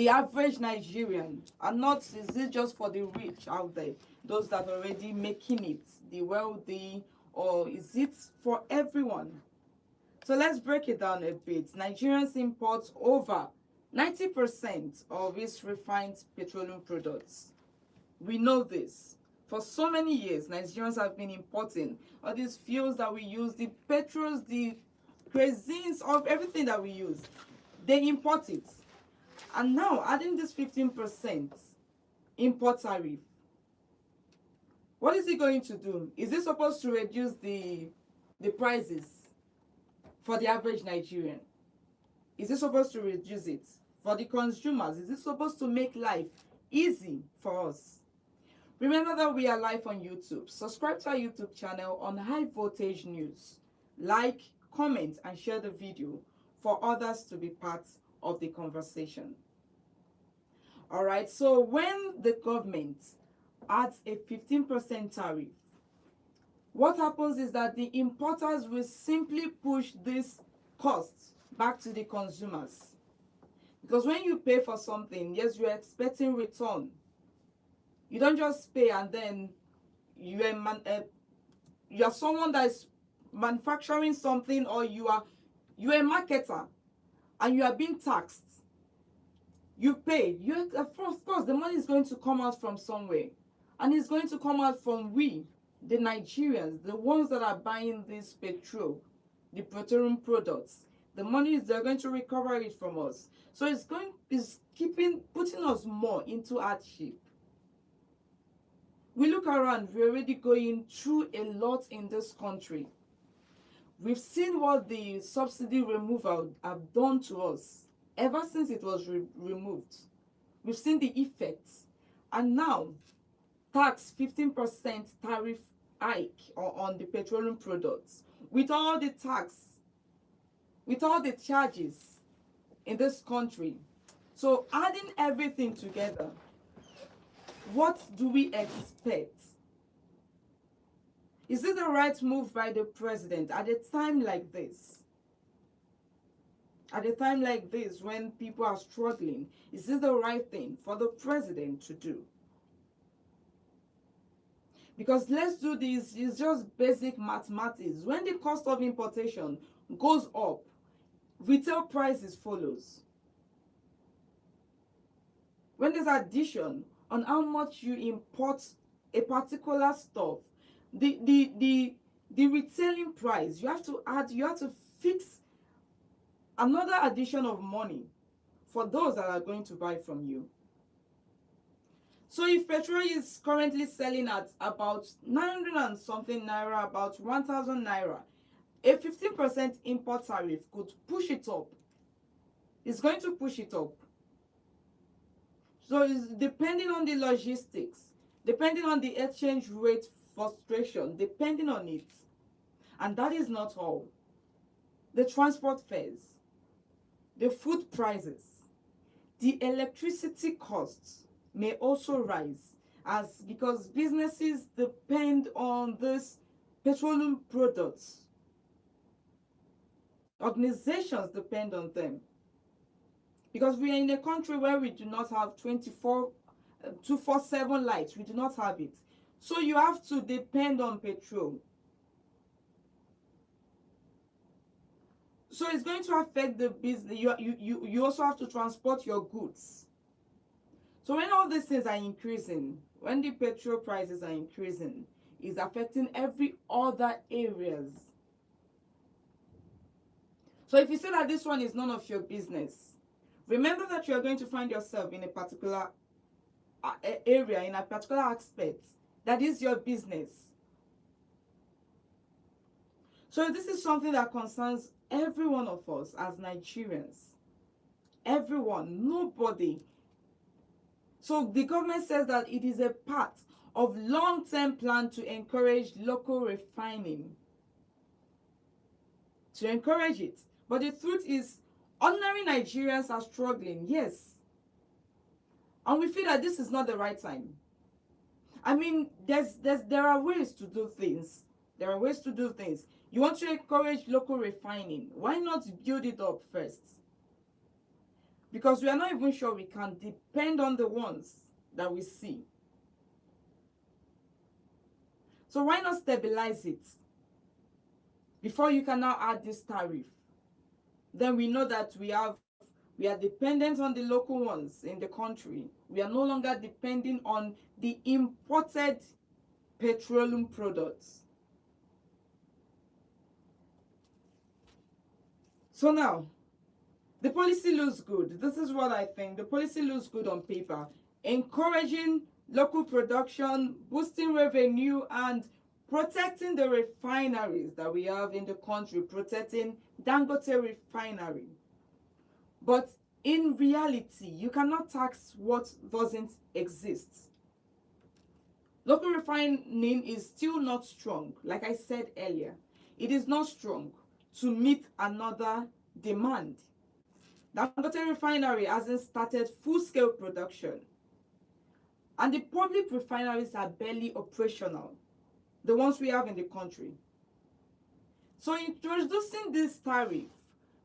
the average Nigerian, and not is it just for the rich out there, those that are already making it, the wealthy, or is it for everyone? So let's break it down a bit. Nigerians import over 90% of its refined petroleum products. We know this. For so many years, Nigerians have been importing all these fuels that we use, the petrols, the cuisines, of everything that we use. They import it. And now, adding this 15% import tariff, what is it going to do? Is it supposed to reduce the prices for the average Nigerian? Is it supposed to reduce it? For the consumers, is it supposed to make life easy for us? Remember that we are live on YouTube. Subscribe to our YouTube channel on High Voltage News. Like, comment, and share the video for others to be part of the conversation. All right, so when the government adds a 15% tariff, what happens is that the importers will simply push this cost back to the consumers. Because when you pay for something, yes, you're expecting return. You don't just pay and then you are someone that is manufacturing something, or you are a marketer and you are being taxed. You pay. Of course, the money is going to come out from somewhere, and it's going to come out from we, the Nigerians, the ones that are buying this petrol, the petroleum products. The money is they're going to recover it from us. So it's putting us more into hardship. We look around, we're already going through a lot in this country. We've seen what the subsidy removal have done to us ever since it was removed. We've seen the effects. And now, tax 15% tariff hike on the petroleum products. With all the tax, with all the charges in this country. So adding everything together, what do we expect? Is it the right move by the president at a time like this? At a time like this, when people are struggling, is this the right thing for the president to do? Because let's do this, it's just basic mathematics. When the cost of importation goes up, retail prices follows. When there's addition on how much you import a particular stuff, the retailing price, you have to fix another addition of money for those that are going to buy from you. So if petrol is currently selling at about 900 and something naira, about 1,000 naira, a 15% import tariff could push it up. It's going to push it up. So it's depending on the logistics, depending on the exchange rate fluctuation, depending on it. And that is not all. The transport fares, the food prices, the electricity costs may also rise, because businesses depend on this petroleum products. Organizations depend on them. Because we are in a country where we do not have 24/7 lights. We do not have it. So you have to depend on petrol. So it's going to affect the business. You also have to transport your goods. So when all these things are increasing, when the petrol prices are increasing, it's affecting every other areas. So if you say that this one is none of your business, remember that you are going to find yourself in a particular area, in a particular aspect that is your business. So this is something that concerns every one of us as Nigerians. Everyone, nobody. So the government says that it is a part of long-term plan to encourage local refining. To encourage it. But the truth is, ordinary Nigerians are struggling, yes. And we feel that this is not the right time. I mean, there are ways to do things. There are ways to do things. You want to encourage local refining. Why not build it up first? because we are not even sure we can depend on the ones that we see. So why not stabilize it before you can now add this tariff? Then we know that we are dependent on the local ones in the country. We are no longer depending on the imported petroleum products. So now, the policy looks good. This is what I think. The policy looks good on paper, encouraging local production, boosting revenue, and protecting the refineries that we have in the country, protecting Dangote refinery. But in reality, you cannot tax what doesn't exist. Local refining is still not strong. Like I said earlier, it is not strong to meet another demand. Dangote refinery hasn't started full-scale production, and the public refineries are barely operational, the ones we have in the country. So introducing this tariff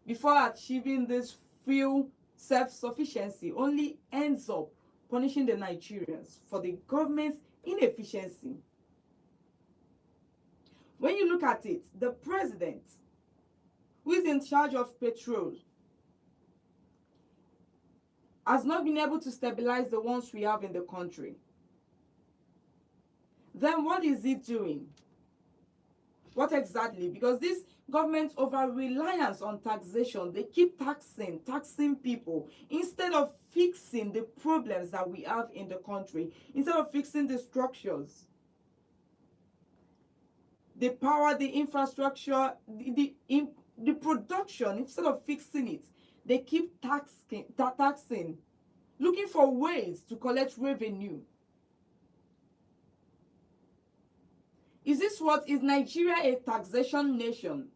before achieving this fuel self-sufficiency only ends up punishing the Nigerians for the government's inefficiency. When you look at it, the president, who is in charge of petrol, has not been able to stabilize the ones we have in the country. Then what is he doing? What exactly? Because this government over-reliance on taxation, they keep taxing people instead of fixing the problems that we have in the country, instead of fixing the structures, the power, the infrastructure, the production. Instead of fixing it, they keep taxing, looking for ways to collect revenue. Is Nigeria a taxation nation?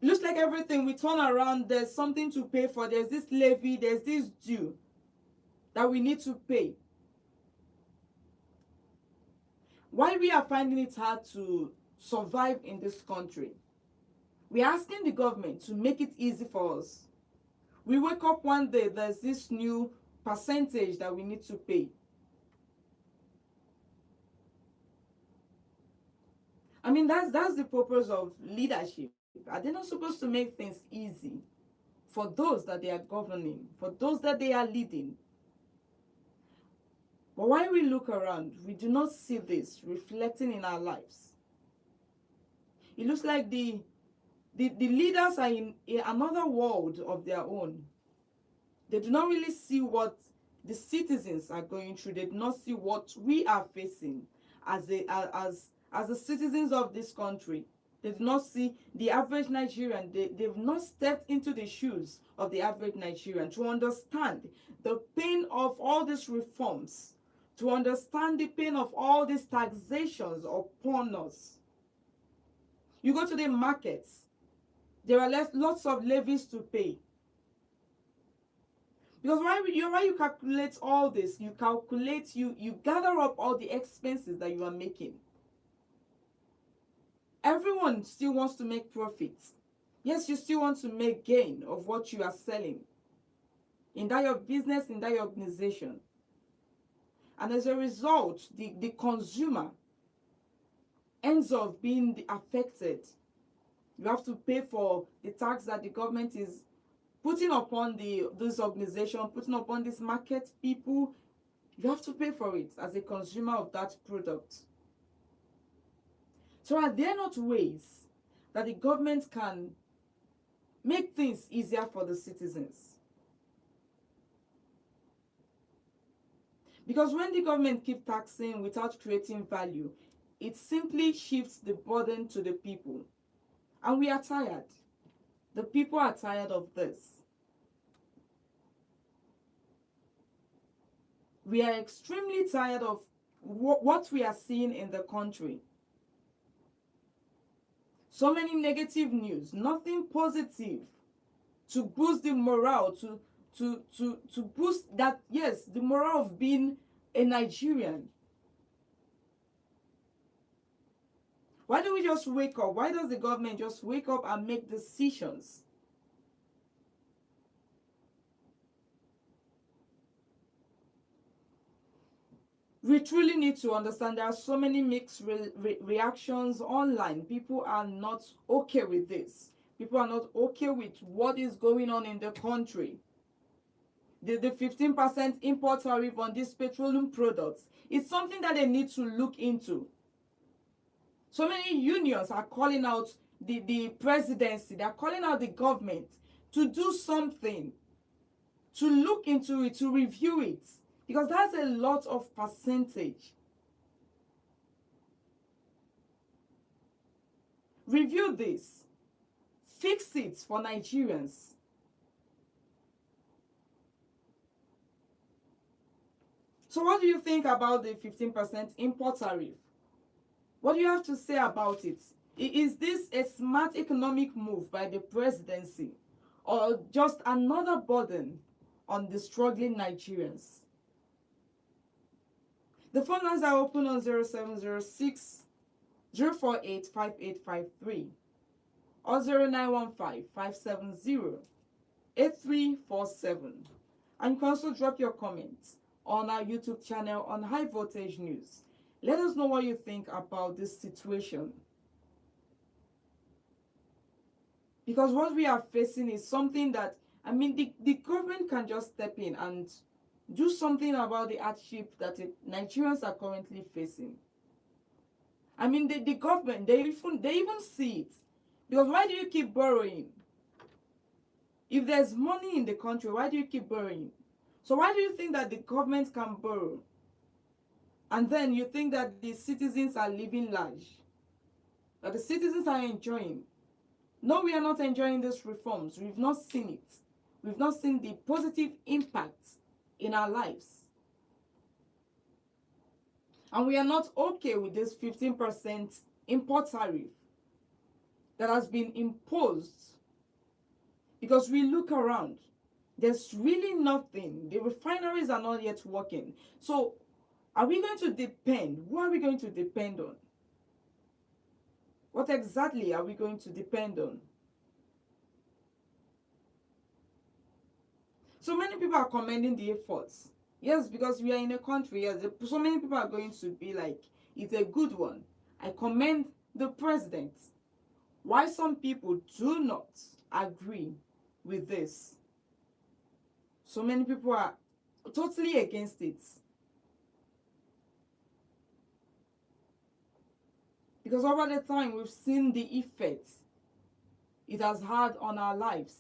Looks like everything we turn around, there's something to pay for. There's this levy, there's this due that we need to pay. Why we are finding it hard to survive in this country? We're asking the government to make it easy for us. We wake up one day, there's this new percentage that we need to pay. I mean, that's the purpose of leadership. Are they not supposed to make things easy for those that they are governing, for those that they are leading? But when we look around, we do not see this reflecting in our lives. It looks like the leaders are in another world of their own. They do not really see what the citizens are going through. They do not see what we are facing as the citizens of this country. They do not see the average Nigerian. They've not stepped into the shoes of the average Nigerian to understand the pain of all these reforms, to understand the pain of all these taxations upon us. You go to the markets, there are lots of levies to pay. Because why you calculate all this, you gather up all the expenses that you are making. Everyone still wants to make profits. Yes, you still want to make gain of what you are selling in that your business, in that your organization. And as a result, the consumer ends up being affected. You have to pay for the tax that the government is putting upon this organization, putting upon this market people. You have to pay for it as a consumer of that product. So are there not ways that the government can make things easier for the citizens? Because when the government keeps taxing without creating value, it simply shifts the burden to the people. And we are tired. The people are tired of this. We are extremely tired of what we are seeing in the country. So many negative news, nothing positive to boost the morale, to boost that, yes, the morale of being a Nigerian. Why don't we just wake up? Why does the government just wake up and make decisions? We truly need to understand there are so many mixed reactions online. People are not okay with this. People are not okay with what is going on in the country. The 15% import tariff on these petroleum products is something that they need to look into. So many unions are calling out the presidency, they are calling out the government to do something, to look into it, to review it, because that's a lot of percentage. Review this, fix it for Nigerians. So what do you think about the 15% import tariff? What do you have to say about it? Is this a smart economic move by the presidency, or just another burden on the struggling Nigerians? The phone lines are open on 0706 048 5853 or 0915 570 8347. And you can also drop your comments on our YouTube channel on High Voltage News. Let us know what you think about this situation. Because what we are facing is something that, the government can just step in and do something about the hardship that Nigerians are currently facing. The government, they even see it. Because why do you keep borrowing? If there's money in the country, why do you keep borrowing? So why do you think that the government can borrow? And then you think that the citizens are living large, that the citizens are enjoying. No, we are not enjoying these reforms. We've not seen it. We've not seen the positive impact in our lives. And we are not okay with this 15% import tariff that has been imposed. Because we look around, there's really nothing. The refineries are not yet working. So are we going to depend? Who are we going to depend on? What exactly are we going to depend on? So many people are commending the efforts. Yes, because we are in a country, yes, so many people are going to be like, it's a good one. I commend the president. Why some people do not agree with this? So many people are totally against it. Because over the time, we've seen the effect it has had on our lives.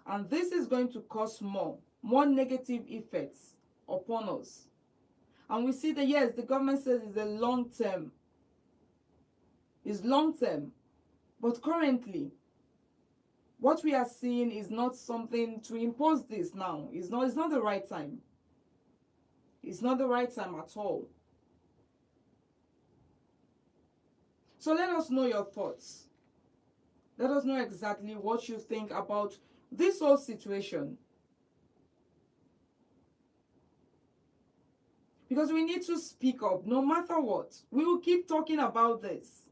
And this is going to cause more negative effects upon us. And we see that, yes, the government says it's a long term. It's long term. But currently, what we are seeing is not something to impose this now. It's not the right time. It's not the right time at all. So let us know your thoughts. Let us know exactly what you think about this whole situation. Because we need to speak up no matter what. We will keep talking about this.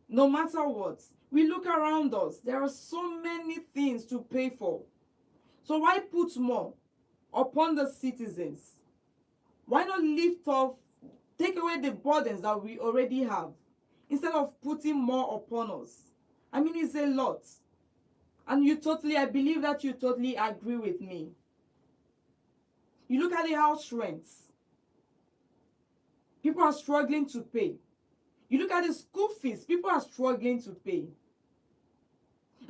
No matter what. We look around us. There are so many things to pay for. So why put more upon the citizens? Why not lift off, take away the burdens that we already have, instead of putting more upon us? It's a lot. And I believe that you totally agree with me. You look at the house rents. People are struggling to pay. You look at the school fees. People are struggling to pay.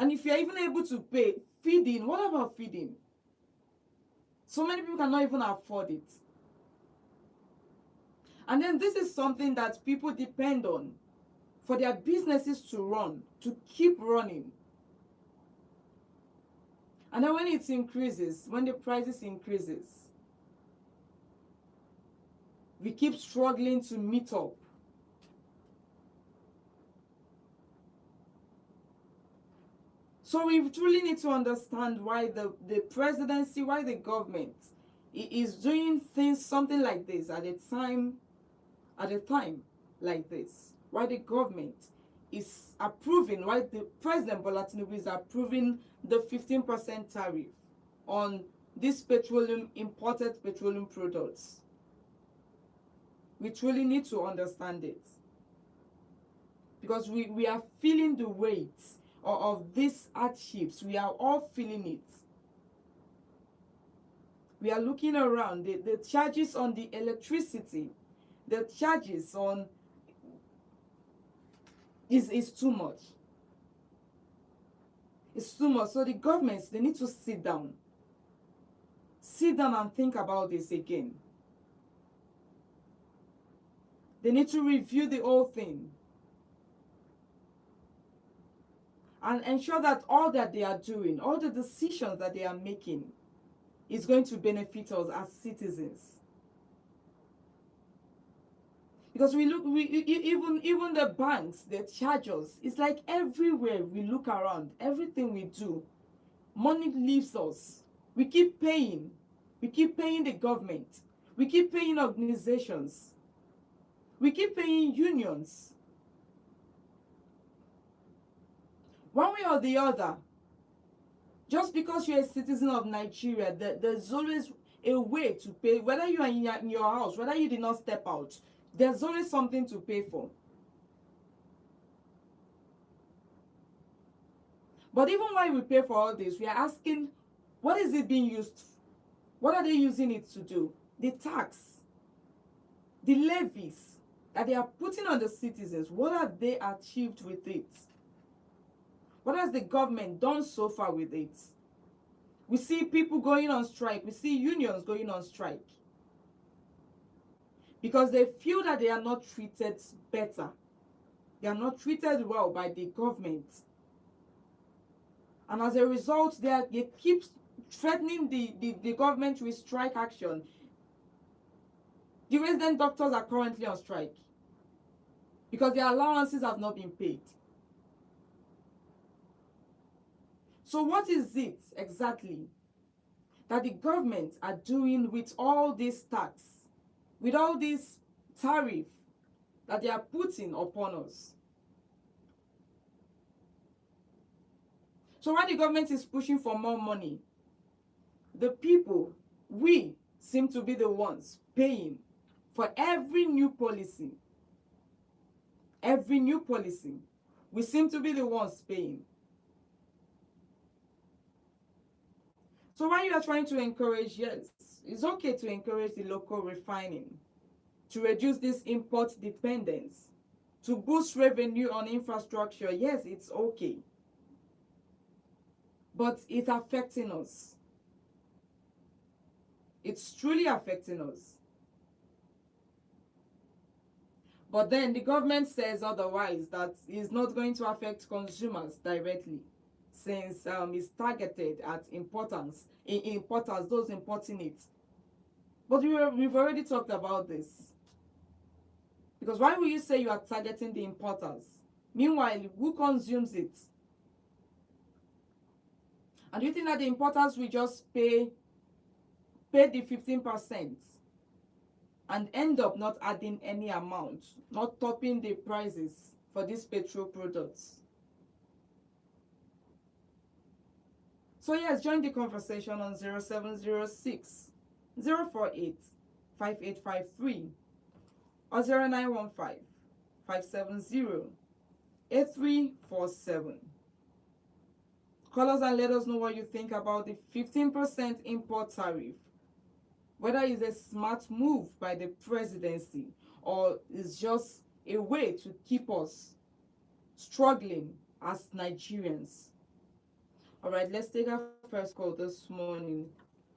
And if you're even able to pay, feeding, what about feeding? So many people cannot even afford it. And then this is something that people depend on for their businesses to run, to keep running. And then when it increases, when the prices increases, we keep struggling to meet up. So we truly need to understand why the presidency, why the government is doing something like this at a time like this. Why the government is approving, why the President Bola Tinubu is approving the 15% tariff on these imported petroleum products. We truly need to understand it. Because we are feeling the weight of these hardships. We are all feeling it. We are looking around. The charges on the electricity, the charges on is too much. It's too much. So the governments, they need to sit down. Sit down and think about this again. They need to review the whole thing and ensure that all that they are doing, all the decisions that they are making, is going to benefit us as citizens. Because even the banks, the charges, it's like everywhere we look around, everything we do, money leaves us. We keep paying. We keep paying the government. We keep paying organizations. We keep paying unions. One way or the other, just because you're a citizen of Nigeria, there's always a way to pay. Whether you are in your house, whether you did not step out, there's always something to pay for. But even while we pay for all this, we are asking, what is it being used for? What are they using it to do? The tax, the levies that they are putting on the citizens, what have they achieved with it? What has the government done so far with it? We see people going on strike. We see unions going on strike. Because they feel that they are not treated better. They are not treated well by the government. And as a result, they keep threatening the government with strike action. The resident doctors are currently on strike because their allowances have not been paid. So what is it exactly that the government are doing with all this tax, with all this tariff that they are putting upon us? So while the government is pushing for more money, the people, we seem to be the ones paying for every new policy. Every new policy, we seem to be the ones paying. So while you are trying to encourage, yes, it's okay to encourage the local refining, to reduce this import dependence, to boost revenue on infrastructure. Yes, it's okay. But it's affecting us. It's truly affecting us. But then the government says otherwise, that it's not going to affect consumers directly, since it's targeted at importers, those importing it. But we've already talked about this. Because why will you say you are targeting the importers? Meanwhile, who consumes it? And do you think that the importers will just pay the 15% and end up not adding any amount, not topping the prices for these petrol products? So yes, join the conversation on 0706 048 5853 or 0915 570 8347. Call us and let us know what you think about the 15% import tariff. Whether it's a smart move by the presidency or it's just a way to keep us struggling as Nigerians. All right, let's take our first call this morning.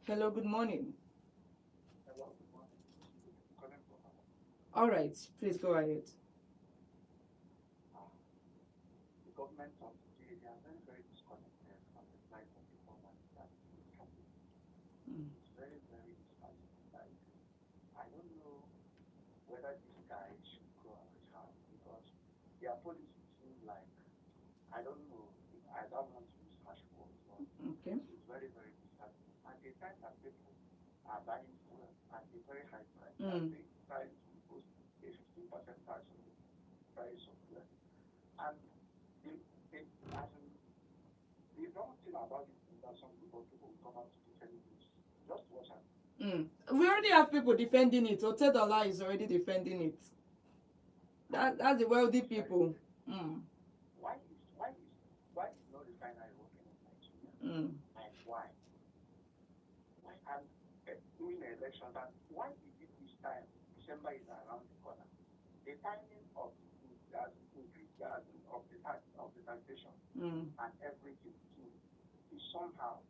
Hello, good morning. Hello, good morning. All right, please go ahead. The government of Nigeria are very disconnected from the plight of the woman that is happening. It's very disheartening. Like, I don't know whether these guys should go and return because their policies seem like, I don't know, I don't want to use harsh words, but Okay. it's very disheartening. And the time that people are buying fuel at a very high price, they try to impose a 15% tax on the price of fuel. And the wrong thing about it is that some group of people will come out to defend this. Just watch out. We already have people defending it. Otedola is already defending it. That's the wealthy people. Why is no refinery working in Nigeria? Mm. And why? Why and doing the election that why is it this time December is around the corner? The timing of increase of the taxation and everything too is somehow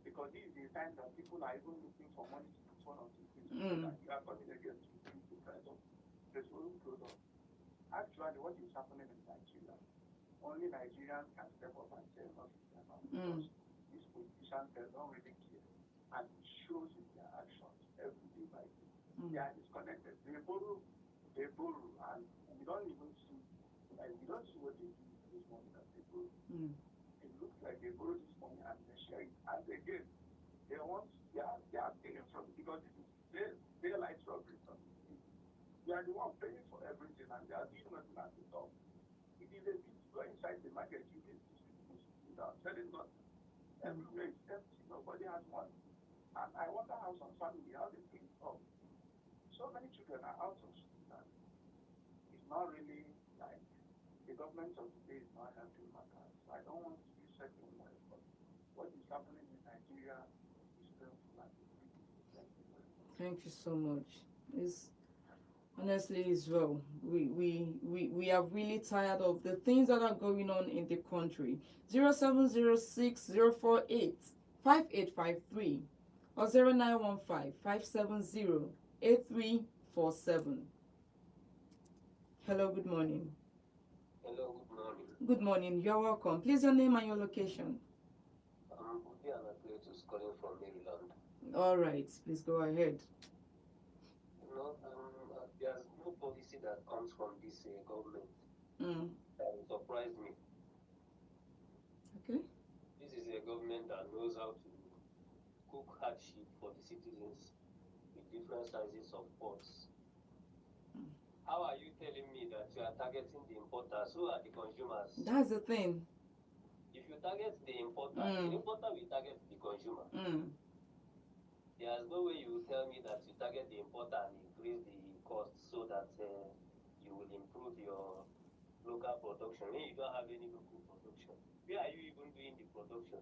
because this is the time that people are even looking for money to put one or two things that you are coming against to increase the price of petrol product. Actually, what is happening in Nigeria, only Nigerians can step up and tell us because these politicians they don't really care and it shows in their actions every day by day. They are disconnected. They borrow, and we don't even see, like, we don't see what they do with this money that they borrow. It looks like they borrow this money and they share it. And again, they are paying from it because this is daylight robbery from the state. They are the one paying for everything and they are doing nothing at the top. It is a bit to go inside the market, you can see without selling nothing. Everywhere is empty, nobody has money. And I wonder how some family, how they think of so many children are out of school and it's not really like the government of today is not helping matters. I don't want to use certain words, but what is happening in Nigeria is painful and it's really. Thank you so much. It's honestly as well. We are really tired of the things that are going on in the country. 0706 048 5853 or 0915 570 8347. Hello, good morning. Hello, good morning. Good morning. You're welcome. Please your name and your location. Udiana Cletus calling from Maryland. All right, please go ahead. There's no policy that comes from this government that will surprise me. Okay. This is a government that knows how to cook hardship for the citizens with different sizes of pots. How are you telling me that you are targeting the importers? Who are the consumers? That's the thing. If you target the importer will target the consumer. There's no way you will tell me that you target the importer and increase the cost so that you will improve your local production when you don't have any local production. Where are you even doing the production?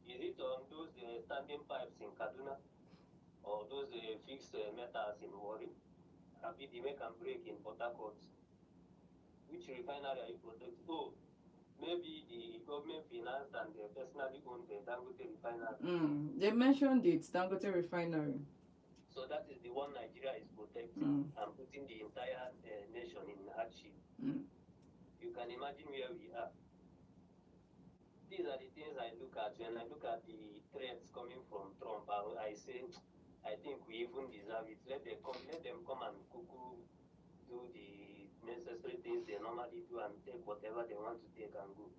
Is it on those standing pipes in Kaduna or those fixed metals in Warri? Happy the make and break in Port Harcourt? Which refinery are you protecting? Oh, maybe the government financed and personally owned the Dangote refinery. They mentioned it, Dangote refinery. So that is the one Nigeria is protecting and putting the entire nation in hardship. You can imagine where we are. These are the things I look at when I look at the threats coming from Trump. I say, I think we even deserve it. Let them come and cuckoo do the necessary things they normally do and take whatever they want to take and go.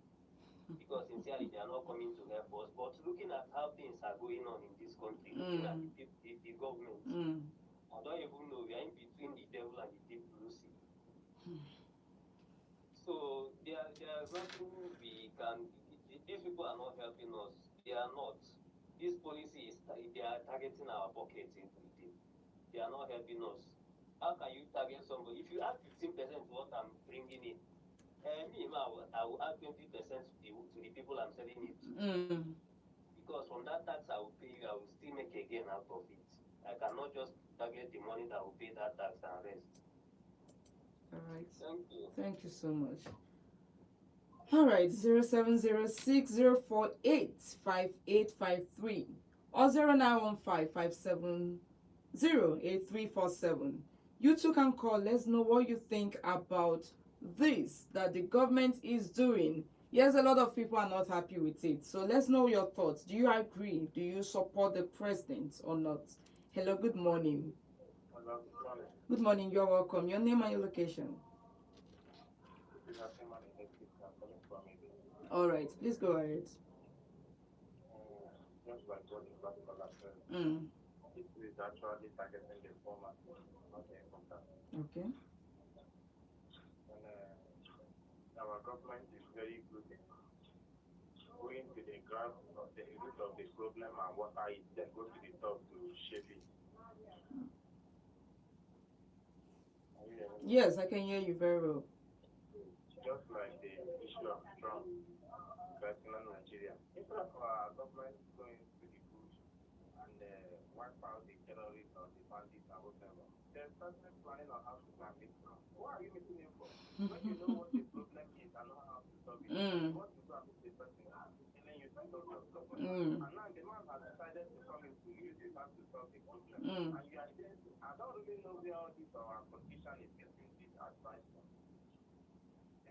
Because sincerely, they are not coming to help us. But looking at how things are going on in this country, looking at the government, I don't even know. We are in between the devil and the deep blue sea. So there's nothing we can. These people are not helping us. They are not. This policy is they are targeting our pockets every day. They are not helping us. How can you target somebody? If you add 15% what I'm bringing in, I will add 20% to the people I'm selling it to. Because from that tax I will pay you, I will still make a gain out of it. I cannot just target the money that will pay that tax and rest. All right. Thank you. Thank you so much. All right, 0706 048 5853 or 0915 570 8347. You too can call. Let's know what you think about this that the government is doing. Yes, a lot of people are not happy with it. So let's know your thoughts. Do you agree? Do you support the president or not? Hello, good morning. Hello, good morning. Good morning, you're welcome. Your name and your location. All right, please go ahead. Just like what the last caller said, it is actually targeting the former, not the importer. Okay. And our government is very good in going to the ground of the root of the problem and water it, then go to the top to shape it. Yes, I can hear you very well. Just like the issue of Trump threatening Nigeria. Instead of our government going to the bush and wipe out the terrorists or the bandits or whatever, they're starting planning on how to plan it now. What are you meeting him for? When you know what the problem is and know how to solve it, what to do about the person and then you start to solve the problem. And now the man has decided to come into use his hand to solve the problem. And you are there. I don't really know where all this our politician is getting this advice from.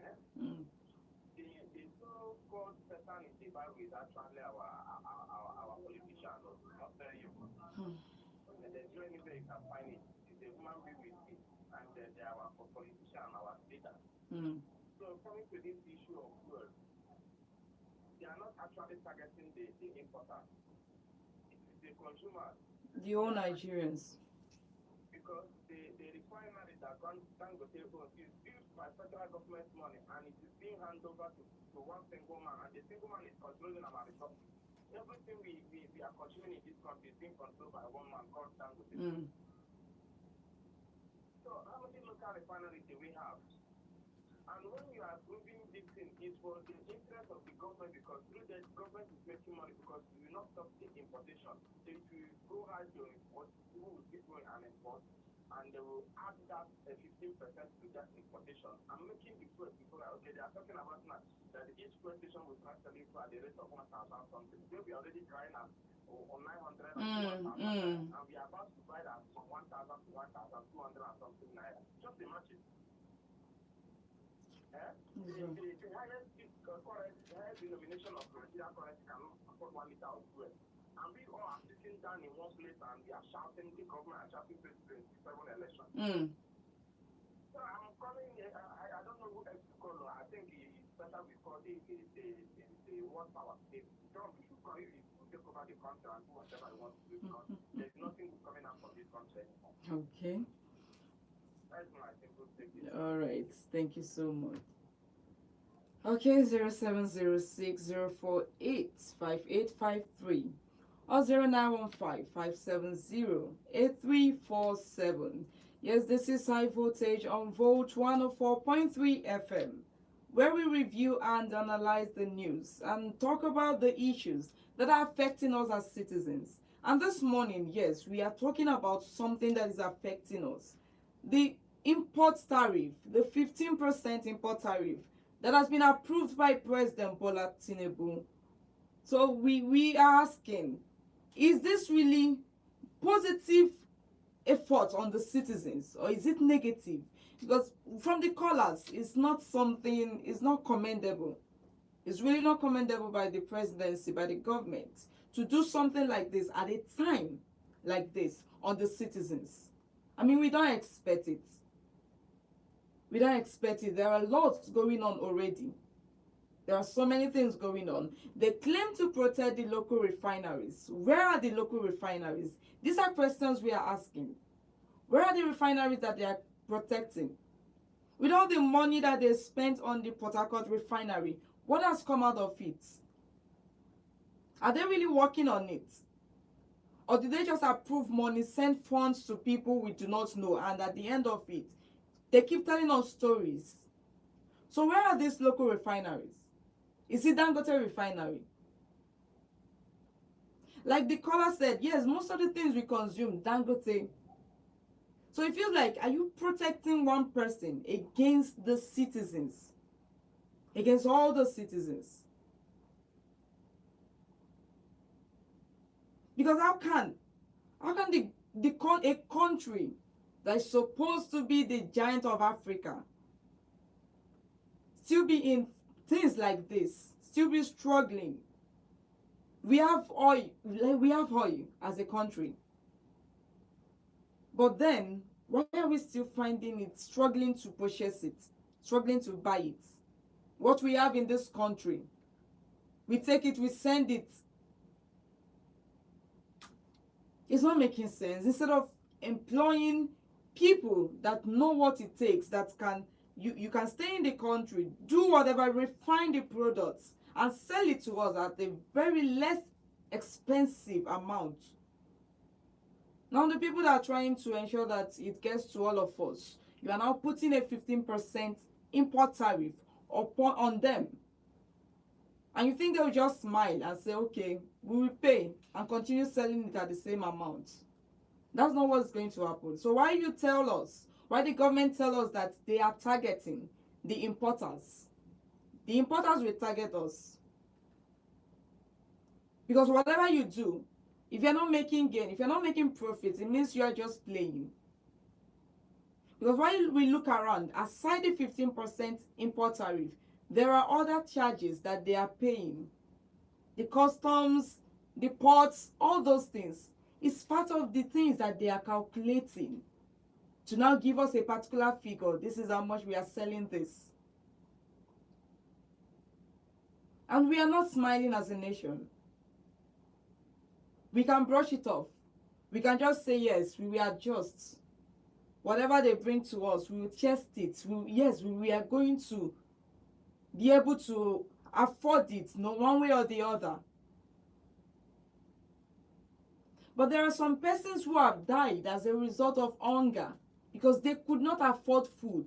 Yeah? The so-called Satan in the Bible is actually our politician, I'll tell you. And there's no anywhere you can find it. It's a human being with it. And they are our politician, our leader. So coming to this issue of fuel, they are not actually targeting the importer. It is the consumers. The old Nigerians. Because the refinery that Dangote owns is built by federal government money and it is being handed over to one single man, and the single man is controlling our resources. Everything we are consuming in this country is being controlled by one man called Dangote. So how many local refineries do we have? And when you are moving this thing, it's for the interest of the government, because through that government is making money, because we will not stop the importation. So if you go hard to import, people will keep going and import, and they will add that 15% to that importation and making the fuel people like, okay, they are talking about now that each fuel station will start selling for at the rate of 1,000 something. They'll be already trying at on 900 and 1,000, and we are about to buy that from 1,000 to 1,200 and something naira. Just imagine. The highest denomination of Nigerian currency cannot afford 1 liter of fuel. And we all are sitting down in one place and we are shouting, the government are shouting 2027 election. So I'm calling, I don't know who else to call. I think it's better we call the world power state. Trump, we should call you to take over the country and do whatever he wants to do, because there's nothing coming out from this country anymore. Okay. That's my simple statement. All right. Thank you so much. Okay, 0706-048-5853 or 0915-570-8347. Yes, this is High Voltage on Volt 104.3 FM, where we review and analyze the news and talk about the issues that are affecting us as citizens. And this morning, yes, we are talking about something that is affecting us. The import tariff, the 15% import tariff that has been approved by President Bola Tinubu. So we are asking, is this really positive effort on the citizens, or is it negative? Because from the callers, it's not commendable. It's really not commendable by the presidency, by the government, to do something like this at a time like this on the citizens. I mean, we don't expect it. We don't expect it. There are lots going on already. There are so many things going on. They claim to protect the local refineries. Where are the local refineries? These are questions we are asking. Where are the refineries that they are protecting? With all the money that they spent on the Port Harcourt refinery, what has come out of it? Are they really working on it? Or did they just approve money, send funds to people we do not know, and at the end of it, they keep telling us stories? So where are these local refineries? Is it Dangote refinery? Like the caller said, yes, most of the things we consume, Dangote. So it feels like, are you protecting one person against the citizens? Against all the citizens? Because how can a country that is supposed to be the giant of Africa still be in things like this, still be struggling? We have oil as a country, but then why are we still finding it, struggling to purchase it, struggling to buy it? What we have in this country, we take it, we send it. It's not making sense. Instead of employing people that know what it takes, that can you can stay in the country, do whatever, refine the products and sell it to us at a very less expensive amount. Now the people that are trying to ensure that it gets to all of us, You are now putting a 15% import tariff on them. And you think they'll just smile and say, okay, we will pay and continue selling it at the same amount. That's not what's going to happen. So why the government tell us that they are targeting the importers? The importers will target us. Because whatever you do, if you're not making gain, if you're not making profits, it means you are just playing. Because while we look around, aside the 15% import tariff, there are other charges that they are paying. The customs, the ports, all those things. It's part of the things that they are calculating to now give us a particular figure. This is how much we are selling this. And we are not smiling as a nation. We can brush it off. We can just say, yes, we will adjust. Whatever they bring to us, we will test it. We are going to be able to afford it, no one way or the other. But there are some persons who have died as a result of hunger because they could not afford food,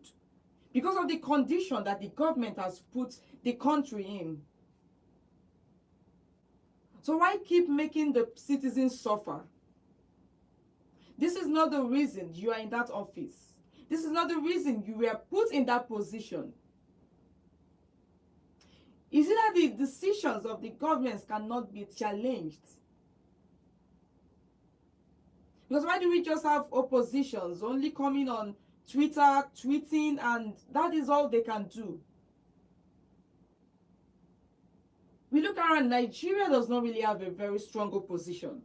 because of the condition that the government has put the country in. So why keep making the citizens suffer? This is not the reason you are in that office. This is not the reason you were put in that position. Is it that the decisions of the governments cannot be challenged? Because why do we just have oppositions only coming on Twitter, tweeting, and that is all they can do? We look around, Nigeria does not really have a very strong opposition.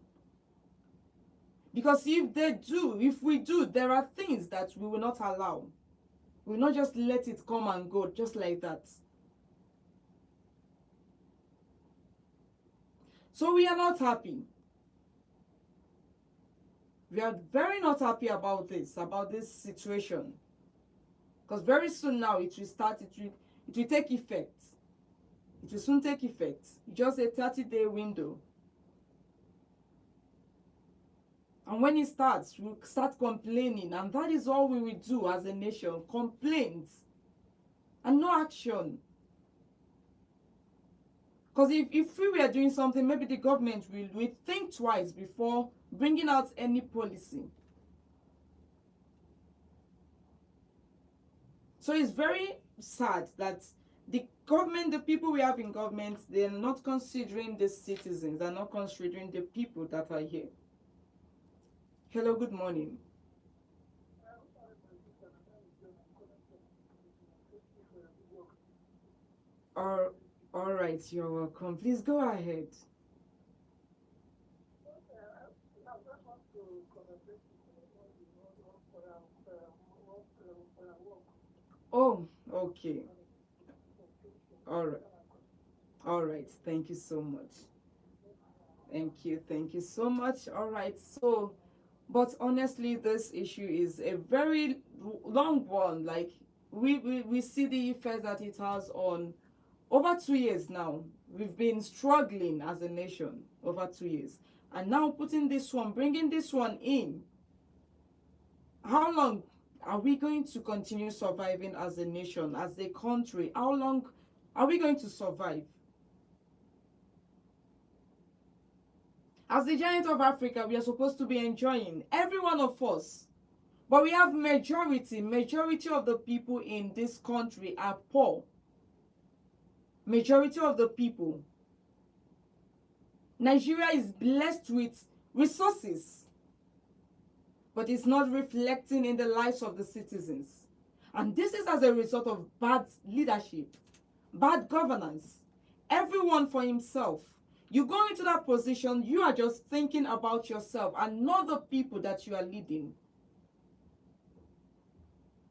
Because if we do, there are things that we will not allow. We will not just let it come and go just like that. So we are not happy. We are very not happy about this situation. Because very soon now it will take effect. It will soon take effect. Just a 30-day window. And when it starts, we'll start complaining. And that is all we will do as a nation. Complaints. And no action. Because if we were doing something, maybe the government will think twice before bringing out any policy. So it's very sad that the government, the people we have in government, they're not considering the citizens. They're not considering the people that are here. Hello, good morning. All right, you're welcome. Please go ahead. Oh, okay. All right. Thank you so much. Thank you so much. All right. So, but honestly, this issue is a very long one. Like we see the effects that it has on over 2 years now. We've been struggling as a nation over 2 years, and now bringing this one in. How long are we going to continue surviving as a nation, as a country? How long are we going to survive? As the giant of Africa, we are supposed to be enjoying, every one of us. But we have majority of the people in this country are poor. Majority of the people. Nigeria is blessed with resources, but it's not reflecting in the lives of the citizens. And this is as a result of bad leadership, bad governance, everyone for himself. You go into that position, you are just thinking about yourself and not the people that you are leading.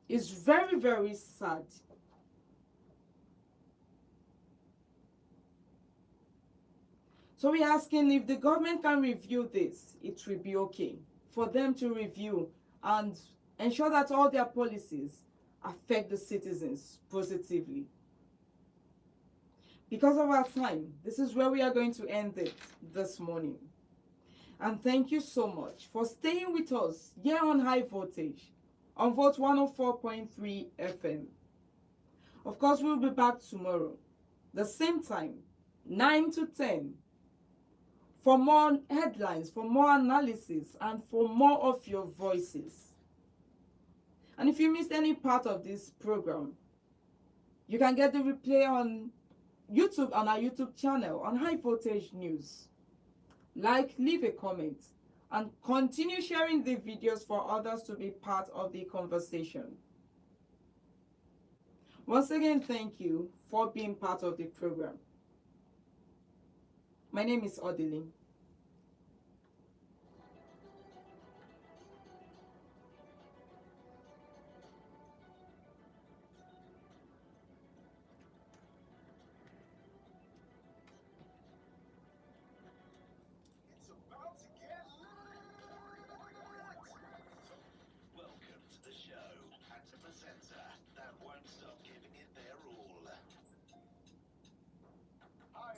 It's very, very sad. So we're asking if the government can review this, it will be okay for them to review and ensure that all their policies affect the citizens positively. Because of our time, this is where we are going to end it this morning. And thank you so much for staying with us here on High Voltage on Vote 104.3 FM. Of course, we'll be back tomorrow, the same time, 9 to 10, for more headlines, for more analysis, and for more of your voices. And if you missed any part of this program, you can get the replay on YouTube, on our YouTube channel, on High Voltage News. Like, leave a comment, and continue sharing the videos for others to be part of the conversation. Once again, thank you for being part of the program. My name is Odili.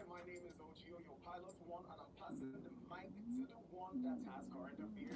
My name is Ochio, your pilot one, and I'm passing the mic to the one that has current affairs.